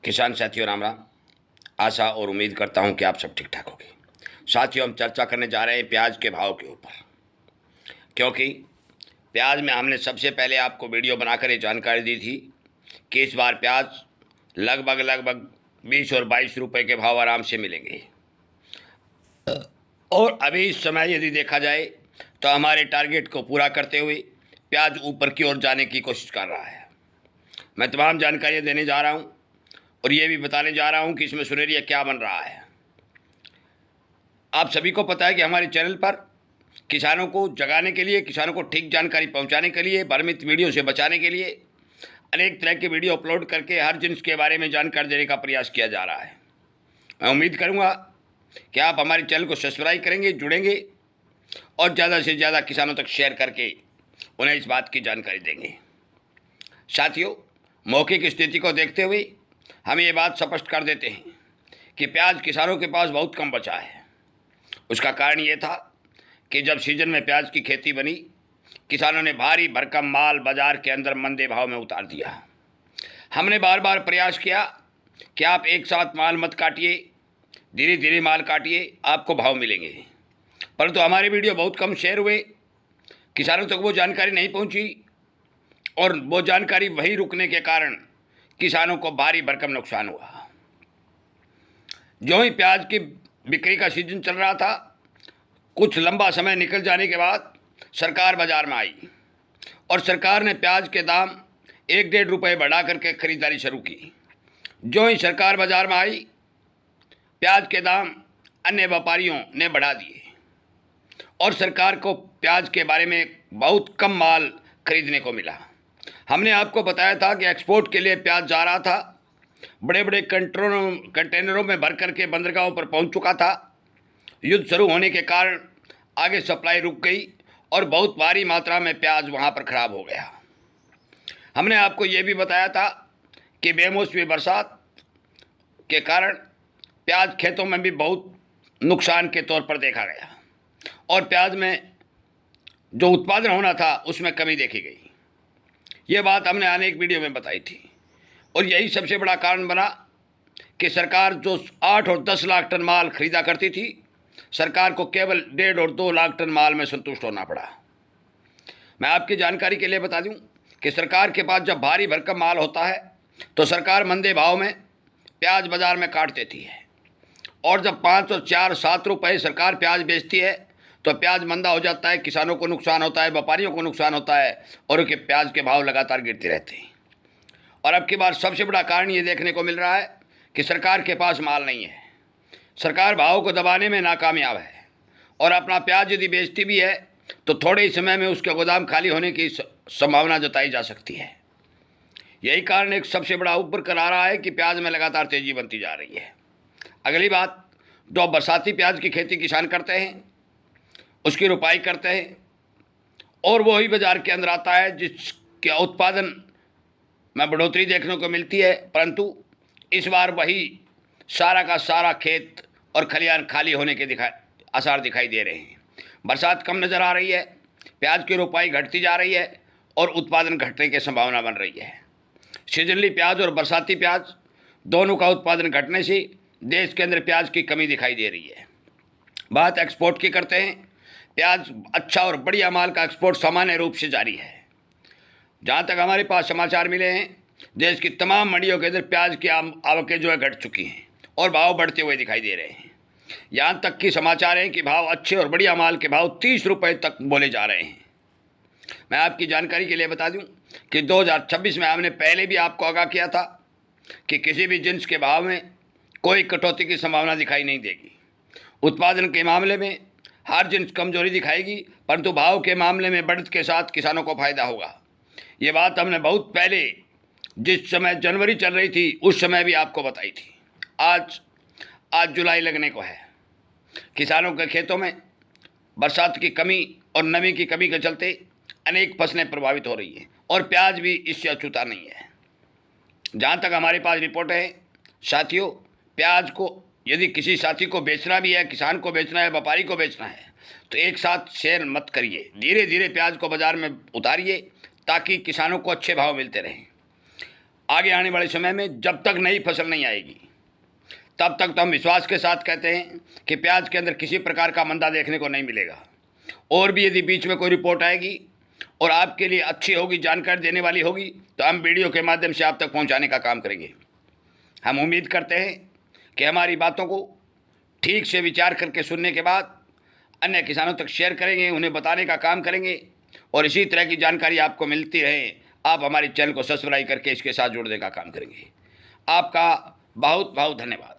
किसान साथियों राम राम। आशा और उम्मीद करता हूं कि आप सब ठीक ठाक होंगे। साथियों, हम चर्चा करने जा रहे हैं प्याज के भाव के ऊपर, क्योंकि प्याज में हमने सबसे पहले आपको वीडियो बनाकर ये जानकारी दी थी कि इस बार प्याज लगभग 20 और 22 रुपए के भाव आराम से मिलेंगे। और अभी इस समय यदि देखा जाए तो हमारे टारगेट को पूरा करते हुए प्याज ऊपर की ओर जाने की कोशिश कर रहा है। मैं तमाम जानकारियाँ देने जा रहा हूँ और ये भी बताने जा रहा हूँ कि इसमें सुनेरिया क्या बन रहा है। आप सभी को पता है कि हमारे चैनल पर किसानों को जगाने के लिए, किसानों को ठीक जानकारी पहुंचाने के लिए, भ्रमित वीडियो से बचाने के लिए अनेक तरह के वीडियो अपलोड करके हर जिन्स के बारे में जानकारी देने का प्रयास किया जा रहा है। मैं उम्मीद करूंगा कि आप हमारे चैनल को सब्सक्राइब करेंगे, जुड़ेंगे और ज़्यादा से ज़्यादा किसानों तक शेयर करके उन्हें इस बात की जानकारी देंगे। साथियों, मौके की स्थिति को देखते हुए हम ये बात स्पष्ट कर देते हैं कि प्याज किसानों के पास बहुत कम बचा है। उसका कारण ये था कि जब सीजन में प्याज की खेती बनी, किसानों ने भारी भरकम माल बाजार के अंदर मंदे भाव में उतार दिया। हमने बार बार प्रयास किया कि आप एक साथ माल मत काटिए, धीरे धीरे माल काटिए, आपको भाव मिलेंगे, परंतु हमारे वीडियो बहुत कम शेयर हुए, किसानों तक वो जानकारी नहीं पहुंची और वो जानकारी वहीं रुकने के कारण किसानों को भारी भरकम नुकसान हुआ। जो ही प्याज की बिक्री का सीजन चल रहा था, कुछ लंबा समय निकल जाने के बाद सरकार बाजार में आई और सरकार ने प्याज के दाम 1-1.5 रुपये बढ़ा करके खरीदारी शुरू की। जो ही सरकार बाजार में आई, प्याज के दाम अन्य व्यापारियों ने बढ़ा दिए और सरकार को प्याज के बारे में बहुत कम माल खरीदने को मिला। हमने आपको बताया था कि एक्सपोर्ट के लिए प्याज जा रहा था, बड़े बड़े कंटेनरों में भर करके बंदरगाहों पर पहुंच चुका था। युद्ध शुरू होने के कारण आगे सप्लाई रुक गई और बहुत भारी मात्रा में प्याज वहां पर खराब हो गया। हमने आपको ये भी बताया था कि बेमौसमी बरसात के कारण प्याज खेतों में भी बहुत नुकसान के तौर पर देखा गया और प्याज में जो उत्पादन होना था उसमें कमी देखी गई। ये बात हमने अनेक वीडियो में बताई थी और यही सबसे बड़ा कारण बना कि सरकार जो 8 और 10 लाख टन माल खरीदा करती थी, सरकार को केवल 1.5 और 2 लाख टन माल में संतुष्ट होना पड़ा। मैं आपकी जानकारी के लिए बता दूं कि सरकार के पास जब भारी भरकम माल होता है तो सरकार मंदे भाव में प्याज बाजार में काट देती है और जब 5 और 4, 7 रुपये सरकार प्याज बेचती है तो प्याज मंदा हो जाता है, किसानों को नुकसान होता है, व्यापारियों को नुकसान होता है और उनके प्याज के भाव लगातार गिरते रहते हैं। और अब की बार सबसे बड़ा कारण ये देखने को मिल रहा है कि सरकार के पास माल नहीं है। सरकार भाव को दबाने में नाकामयाब है और अपना प्याज यदि बेचती भी है तो थोड़े ही समय में उसके गोदाम खाली होने की संभावना जताई जा सकती है। यही कारण एक सबसे बड़ा उभर कर आ रहा है कि प्याज में लगातार तेजी बनती जा रही है। अगली बात, जो बरसाती प्याज की खेती किसान करते हैं, उसकी रुपाई करते हैं और वही बाजार के अंदर आता है जिसके उत्पादन में बढ़ोतरी देखने को मिलती है, परंतु इस बार वही सारा का सारा खेत और खलिहान खाली होने के आसार दिखाई दे रहे हैं। बरसात कम नज़र आ रही है, प्याज की रुपाई घटती जा रही है और उत्पादन घटने की संभावना बन रही है। सीजनली प्याज और बरसाती प्याज दोनों का उत्पादन घटने से देश के अंदर प्याज की कमी दिखाई दे रही है। बात एक्सपोर्ट की करते हैं। प्याज अच्छा और बढ़िया माल का एक्सपोर्ट सामान्य रूप से जारी है। जहाँ तक हमारे पास समाचार मिले हैं, देश की तमाम मंडियों के अंदर प्याज की आवकें जो है घट चुकी हैं और भाव बढ़ते हुए दिखाई दे रहे हैं। यहाँ तक कि समाचार हैं कि भाव अच्छे और बढ़िया माल के भाव 30 रुपये तक बोले जा रहे हैं। मैं आपकी जानकारी के लिए बता दूं कि 2026 में हमने पहले भी आपको आगाह किया था कि किसी भी जिन्स के भाव में कोई कटौती की संभावना दिखाई नहीं देगी। उत्पादन के मामले में हर जिन्स कमजोरी दिखाएगी, परंतु भाव के मामले में बढ़त के साथ किसानों को फायदा होगा। ये बात हमने बहुत पहले, जिस समय जनवरी चल रही थी उस समय भी आपको बताई थी। आज जुलाई लगने को है। किसानों के खेतों में बरसात की कमी और नमी की कमी के चलते अनेक फसलें प्रभावित हो रही हैं और प्याज भी इससे अछूता नहीं है। जहाँ तक हमारे पास रिपोर्ट है साथियों, प्याज को यदि किसी साथी को बेचना भी है, किसान को बेचना है, व्यापारी को बेचना है, तो एक साथ शेयर मत करिए, धीरे धीरे प्याज को बाज़ार में उतारिए ताकि किसानों को अच्छे भाव मिलते रहें। आगे आने वाले समय में जब तक नई फसल नहीं आएगी तब तक तो हम विश्वास के साथ कहते हैं कि प्याज के अंदर किसी प्रकार का मंदा देखने को नहीं मिलेगा। और भी यदि बीच में कोई रिपोर्ट आएगी और आपके लिए अच्छी होगी, जानकारी देने वाली होगी, तो हम वीडियो के माध्यम से आप तक पहुंचाने का काम करेंगे। हम उम्मीद करते हैं कि हमारी बातों को ठीक से विचार करके सुनने के बाद अन्य किसानों तक शेयर करेंगे, उन्हें बताने का काम करेंगे और इसी तरह की जानकारी आपको मिलती रहे। आप हमारे चैनल को सब्सक्राइब करके इसके साथ जुड़ने का काम करेंगे। आपका बहुत बहुत धन्यवाद।